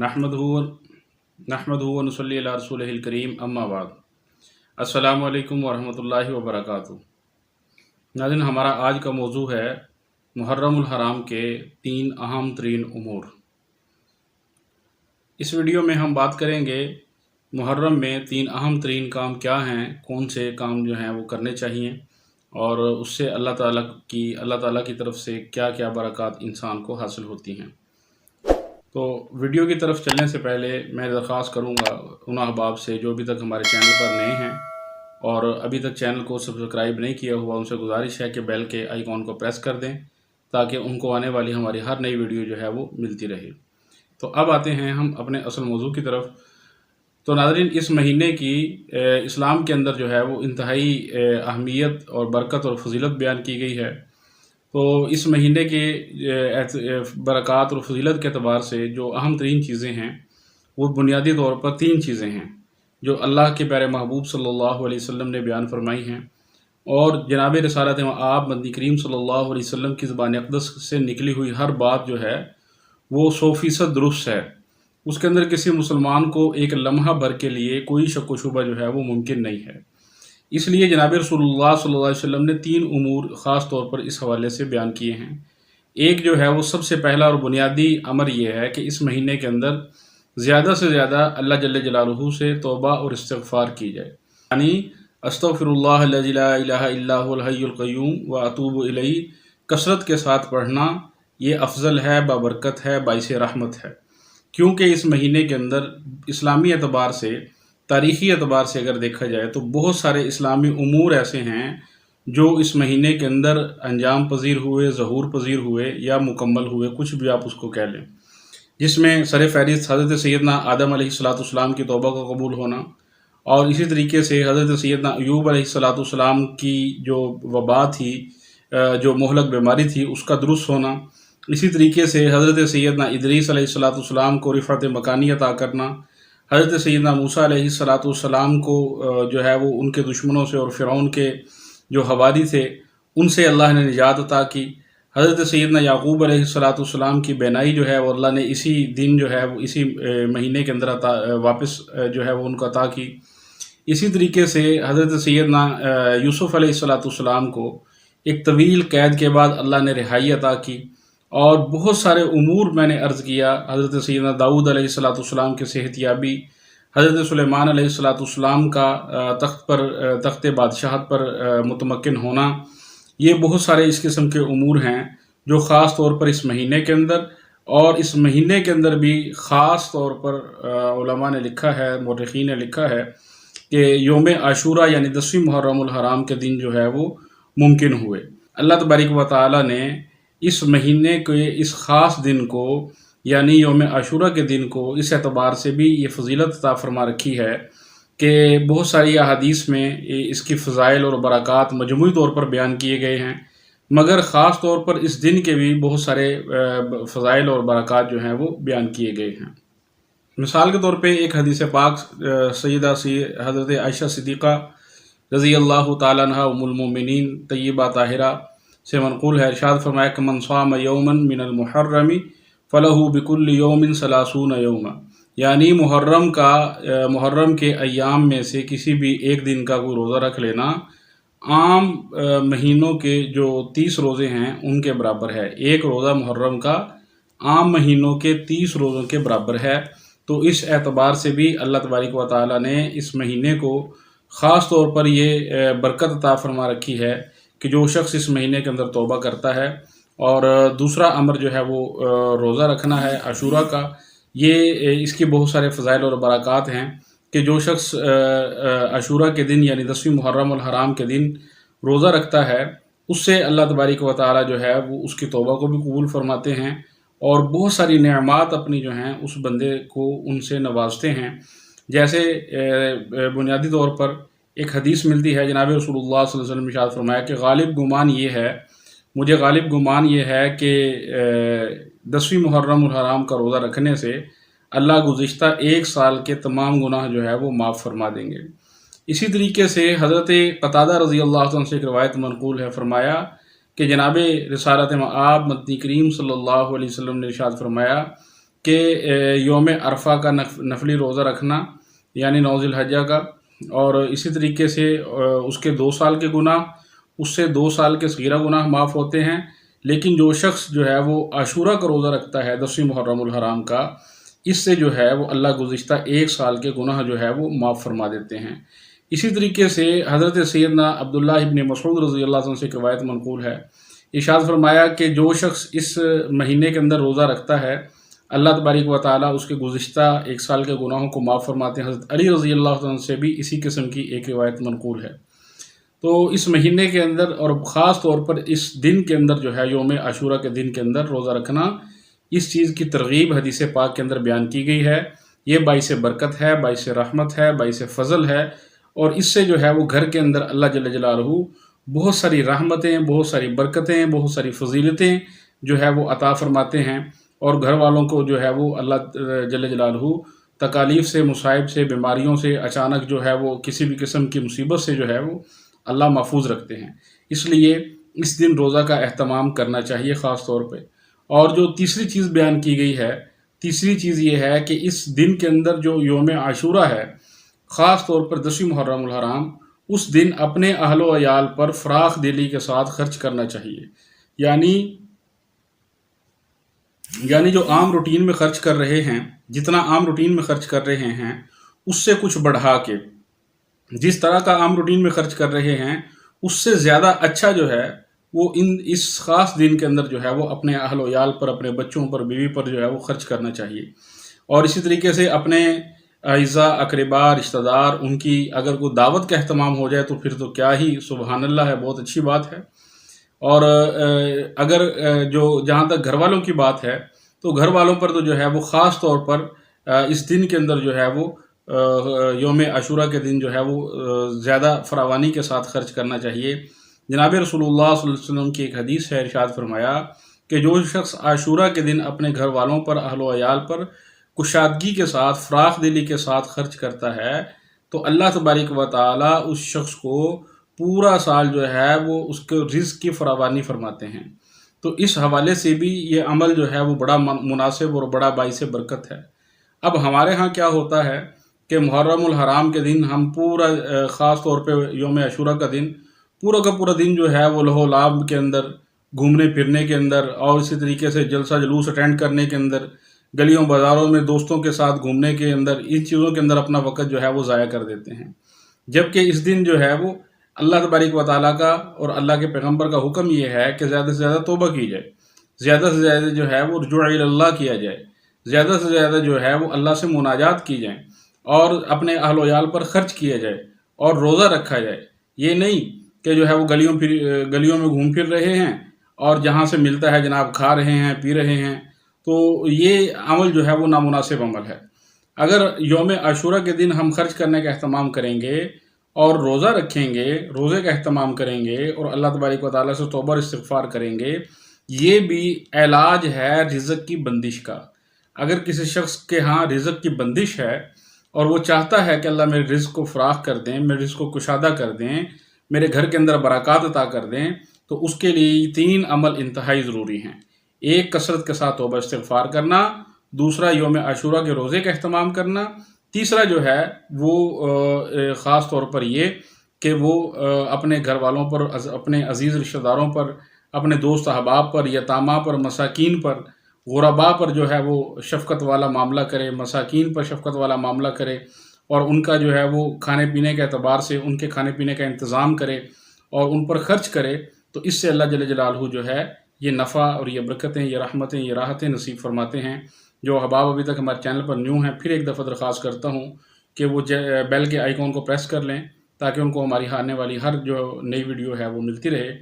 नहमदुहु व नुसल्ली अला रसूलिहिल करीम अम्मा बाद। अस्सलामु अलैकुम वरहमतुल्लाहि वबरकातुहू। नाज़रीन, हमारा आज का मौजू है मुहर्रमुल हराम के 3 अहम तरीन उमूर। इस वीडियो में हम बात करेंगे मुहर्रम में 3 अहम तरीन काम क्या हैं, कौन से काम जो हैं वो करने चाहिए और उससे अल्लाह ताला की तरफ से क्या क्या बरक़ात इंसान को हासिल होती हैं। तो वीडियो की तरफ चलने से पहले मैं दरख्वास्त करूँगा उन अहबाब से जो अभी तक हमारे चैनल पर नए हैं और अभी तक चैनल को सब्सक्राइब नहीं किया हुआ, उनसे गुजारिश है कि बेल के आइकॉन को प्रेस कर दें ताकि उनको आने वाली हमारी हर नई वीडियो जो है वो मिलती रहे। तो अब आते हैं हम अपने असल मौजू की तरफ। तो नाज़रीन, इस महीने की इस्लाम के अंदर जो है वो इंतहाई अहमियत और बरकत और फजीलत बयान की गई है। तो इस महीने के बरक़ात और फजीलत के अतबार से जो अहम तरीन चीज़ें हैं वो बुनियादी तौर पर 3 चीज़ें हैं जो अल्लाह के प्यारे महबूब सल्लल्लाहु अलैहि वसल्लम ने बयान फरमाई हैं और जनाब रिसालत आप मदनी करीम सल्लल्लाहु अलैहि वसल्लम की ज़बान अक़दस से निकली हुई हर बात जो है वो 100% दुरुस्त है। उसके अंदर किसी मुसलमान को एक लम्हा भर के लिए कोई शक व शुबा जो है वो मुमकिन नहीं है। इसलिए जनाब रसूलुल्लाह सल्लल्लाहु अलैहि वसल्लम ने 3 उमूर ख़ास तौर पर इस हवाले से बयान किए हैं। एक जो है वो सबसे पहला और बुनियादी अमर ये है कि इस महीने के अंदर ज़्यादा से ज़्यादा अल्लाह जल्ल जलालुहु से तौबा और इस्तिग़फ़ार की जाए, यानी अस्तग़फ़िरुल्लाह अल्लज़ी ला इलाहा इल्ला हुवल हय्युल क़य्यूम व अतूबु इलैहि कसरत के साथ पढ़ना ये अफजल है, बाबरकत है, बाइसे रहमत है। क्योंकि इस महीने के अंदर इस्लामी एतबार से, तारीख़ी एतबार से अगर देखा जाए तो बहुत सारे इस्लामी उमूर ऐसे हैं जो इस महीने के अंदर अंजाम पजीर हुए, ज़हूर पजीर हुए या मुकम्मल हुए, कुछ भी आप उसको कह लें, जिसमें सर फ़हरिस्त हज़रत सैयदना आदम अलैहिस्सलाम की तौबा का कबूल होना और इसी तरीके से हज़रत सैयदना अय्यूब अलैहिस्सलाम की जो वबा थी, जो मुहलक बीमारी थी, उसका दुरुस्त होना। इसी तरीके से हज़रत सैयदना इदरीस अलैहिस्सलाम को रिफ़अत मकानी अता करना, हज़रत सैयदना मूसा अलैहिस्सलाम को जो है वो उनके दुश्मनों से और फ़िरौन के जो हवारी थे उनसे अल्लाह ने निजात अता की। हज़रत सैयदना याक़ूब अलैहिस्सलाम की बेनाई जो है वो अल्लाह ने इसी दिन जो है वो इसी महीने के अंदर वापस जो है वो उनको अता की। इसी तरीके से हज़रत सैयदना यूसुफ़ अलैहिस्सलाम को एक तवील कैद के बाद अल्लाह ने रिहाई अता की और बहुत सारे उमूर मैंने अर्ज़ किया। हज़रत सैयदना दाऊद अलैहिस्सलाम की सेहतियाबी, हज़रत सुलेमान अलैहिस्सलाम का तख्त बादशाहत पर मुतमक्किन होना, ये बहुत सारे इस किस्म के उमूर हैं जो ख़ास तौर पर इस महीने के अंदर और इस महीने के अंदर भी ख़ास तौर पर उलमा ने लिखा है, मुर्रिख़ीन ने लिखा है कि यौम आशूरा यानी 10वीं मुहर्रमुल हराम के दिन जो है वो मुमकिन हुए। अल्लाह तबारक व तआला ने इस महीने के इस ख़ास दिन को यानी यौम आशूरा के दिन को इस एतबार से भी ये फ़जीलत अता फ़रमा रखी है कि बहुत सारी अहादीस में इसकी फ़ज़ाइल और बरक़ात मजमूई तौर पर बयान किए गए हैं, मगर ख़ास तौर पर इस दिन के भी बहुत सारे फ़ज़ाइल और बरक़ात जो हैं वो बयान किए गए हैं। मिसाल के तौर पे एक हदीस पाक सैयदा हज़रत आयशा सिद्दीक़ा रज़ी अल्लाह तआला अन्हा उम्मुल मोमिनीन तय्यबा ताहिरा से मनक़ूल है, इरशाद फरमाया कि मन साम यौमन मिनल मुहर्रमी फ़लहु बिकुल्लि यौमिन सलासून यौमा, यानी मुहर्रम के अय्याम में से किसी भी एक दिन का कोई रोज़ा रख लेना आम महीनों के जो 30 रोज़े हैं उनके बराबर है। एक रोज़ा मुहर्रम का आम महीनों के 30 रोज़ों के बराबर है। तो इस एतबार से भी अल्लाह तबारक व तआला ने इस महीने को ख़ास तौर पर ये बरकत अता फ़रमा रखी है कि जो शख्स इस महीने के अंदर तौबा करता है। और दूसरा अमर जो है वो रोज़ा रखना है आशूरा का। ये इसके बहुत सारे फ़ज़ाइल और बरक़ात हैं कि जो शख्स आशूरा के दिन यानी 10वीं मुहर्रमुल हराम के दिन रोज़ा रखता है उससे अल्लाह तबारक व तआला जो है वो उसकी तौबा को भी कबूल फ़रमाते हैं और बहुत सारी नेअमात अपनी जो हैं उस बंदे को उनसे नवाजते हैं। जैसे बुनियादी तौर पर एक हदीस मिलती है, जनाब रसूलुल्लाह सल्लल्लाहु अलैहि वसल्लम ने इरशाद फरमाया कि मुझे गालिब गुमान ये है कि 10वीं मुहर्रमुल हराम का रोज़ा रखने से अल्लाह गुज़िश्ता 1 साल के तमाम गुनाह जो है वो माफ़ फरमा देंगे। इसी तरीके से हज़रत क़तादा रज़ी अल्लाह अन्हु से एक रवायत मनक़ूल है, फरमाया कि जनाब रिसालत आप मदनी करीम सल्लल्लाहु अलैहि वसल्लम ने इरशाद फरमाया کہ یوم عرفہ کا نفلی روزہ رکھنا یعنی 9 ذی الحجہ کا، اور اسی طریقے سے اس کے 2 سال کے گناہ، اس سے 2 سال کے صغیرہ گناہ معاف ہوتے ہیں۔ لیکن جو شخص جو ہے وہ عاشورہ کا روزہ رکھتا ہے 10ویں محرم الحرام کا، اس سے جو ہے وہ اللہ گزشتہ 1 سال کے گناہ جو ہے وہ معاف فرما دیتے ہیں۔ اسی طریقے سے حضرت سیدنا عبداللہ ابن مسعود رضی اللہ عنہ سے ایک روایت منقول ہے، ارشاد فرمایا کہ جو شخص اس مہینے کے اندر روزہ رکھتا ہے، اللہ تبارک و تعالیٰ اس کے گزشتہ 1 سال کے گناہوں کو معاف فرماتے ہیں۔ حضرت علی رضی اللہ عنہ سے بھی اسی قسم کی ایک روایت منقول ہے۔ تو اس مہینے کے اندر اور خاص طور پر اس دن کے اندر جو ہے یوم عاشورہ کے دن کے اندر روزہ رکھنا، اس چیز کی ترغیب حدیث پاک کے اندر بیان کی گئی ہے۔ یہ باعث برکت ہے، باعث رحمت ہے، باعث فضل ہے، اور اس سے جو ہے وہ گھر کے اندر اللہ جل جلالہ بہت ساری رحمتیں، بہت ساری برکتیں، بہت ساری فضیلتیں جو ہے وہ عطا فرماتے ہیں، اور گھر والوں کو جو ہے وہ اللہ جل جلالہ تکالیف سے، مصائب سے، بیماریوں سے، اچانک جو ہے وہ کسی بھی قسم کی مصیبت سے جو ہے وہ اللہ محفوظ رکھتے ہیں۔ اس لیے اس دن روزہ کا اہتمام کرنا چاہیے خاص طور پہ۔ اور جو تیسری چیز بیان کی گئی ہے، تیسری چیز یہ ہے کہ اس دن کے اندر جو یوم عاشورہ ہے، خاص طور پر 10ویں محرم الحرام، اس دن اپنے اہل و عیال پر فراخ دلی کے ساتھ خرچ کرنا چاہیے۔ یعنی جو عام روٹین میں خرچ کر رہے ہیں، جتنا عام روٹین میں خرچ کر رہے ہیں اس سے کچھ بڑھا کے، جس طرح کا عام روٹین میں خرچ کر رہے ہیں اس سے زیادہ اچھا جو ہے وہ اس خاص دن کے اندر جو ہے وہ اپنے اہل و عیال پر، اپنے بچوں پر، بیوی پر جو ہے وہ خرچ کرنا چاہیے۔ اور اسی طریقے سے اپنے اعزاء، اقربا، رشتہ دار، ان کی اگر کوئی دعوت کا اہتمام ہو جائے تو پھر تو کیا ہی سبحان اللہ ہے، بہت اچھی بات ہے۔ اور اگر جہاں تک گھر والوں کی بات ہے تو گھر والوں پر تو جو ہے وہ خاص طور پر اس دن کے اندر جو ہے وہ یوم عاشورہ کے دن جو ہے وہ زیادہ فراوانی کے ساتھ خرچ کرنا چاہیے۔ جناب رسول اللہ صلی اللہ علیہ وسلم کی ایک حدیث ہے، ارشاد فرمایا کہ جو شخص عاشورہ کے دن اپنے گھر والوں پر، اہل و عیال پر کشادگی کے ساتھ، فراخ دلی کے ساتھ خرچ کرتا ہے تو اللہ تبارک و تعالیٰ اس شخص کو پورا سال جو ہے وہ اس کے رزق کی فراوانی فرماتے ہیں۔ تو اس حوالے سے بھی یہ عمل جو ہے وہ بڑا مناسب اور بڑا باعث برکت ہے۔ اب ہمارے ہاں کیا ہوتا ہے کہ محرم الحرام کے دن ہم پورا خاص طور پہ یوم عاشورہ کا دن پورا کا پورا دن جو ہے وہ لہو لعب کے اندر، گھومنے پھرنے کے اندر، اور اسی طریقے سے جلسہ جلوس اٹینڈ کرنے کے اندر، گلیوں بازاروں میں دوستوں کے ساتھ گھومنے کے اندر، ان چیزوں کے اندر اپنا وقت جو ہے وہ ضائع کر دیتے ہیں۔ جبکہ اس دن جو ہے وہ اللہ تبارک و تعالیٰ کا اور اللہ کے پیغمبر کا حکم یہ ہے کہ زیادہ سے زیادہ توبہ کی جائے، زیادہ سے زیادہ جو ہے وہ رجوع الی اللہ کیا جائے، زیادہ سے زیادہ جو ہے وہ اللہ سے مناجات کی جائیں، اور اپنے اہل و عیال پر خرچ کیا جائے، اور روزہ رکھا جائے۔ یہ نہیں کہ جو ہے وہ گلیوں میں گھوم پھر رہے ہیں اور جہاں سے ملتا ہے جناب کھا رہے ہیں، پی رہے ہیں، تو یہ عمل جو ہے وہ نامناسب عمل ہے۔ اگر یوم عاشورہ کے دن ہم خرچ کرنے کا اہتمام کریں گے اور روزہ رکھیں گے، روزے کا اہتمام کریں گے، اور اللہ تبارک و تعالیٰ سے توبہ اور استغفار کریں گے، یہ بھی علاج ہے رزق کی بندش کا۔ اگر کسی شخص کے ہاں رزق کی بندش ہے اور وہ چاہتا ہے کہ اللہ میرے رزق کو فراخ کر دیں، میرے رزق کو کشادہ کر دیں، میرے گھر کے اندر برکات عطا کر دیں، تو اس کے لیے 3 عمل انتہائی ضروری ہیں۔ ایک، کثرت کے ساتھ توبہ استغفار کرنا، دوسرا یوم عاشورہ کے روزے کا اہتمام کرنا، تیسرا جو ہے وہ خاص طور پر یہ کہ وہ اپنے گھر والوں پر، اپنے عزیز رشتہ داروں پر، اپنے دوست احباب پر، یتامہ پر، مساکین پر، غرباء پر جو ہے وہ شفقت والا معاملہ کرے، مساکین پر شفقت والا معاملہ کرے، اور ان کا جو ہے وہ کھانے پینے کے اعتبار سے ان کے کھانے پینے کا انتظام کرے اور ان پر خرچ کرے، تو اس سے اللہ جل جلالہ جو ہے یہ نفع اور یہ برکتیں، یہ رحمتیں، یہ راحتیں نصیب فرماتے ہیں۔ جو احباب ابھی تک ہمارے چینل پر نیو ہیں، پھر ایک دفعہ درخواست کرتا ہوں کہ وہ بیل کے آئیکن کو پریس کر لیں تاکہ ان کو ہماری آنے والی ہر جو نئی ویڈیو ہے وہ ملتی رہے۔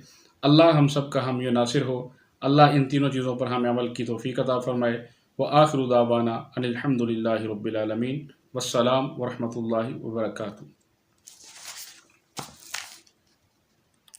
اللہ ہم سب کا حامی و ناصر ہو، اللہ ان تینوں چیزوں پر ہمیں عمل کی توفیق عطا فرمائے۔ وآخر دعوانا ان الحمد للہ رب العالمین، والسلام ورحمۃ اللہ وبرکاتہ۔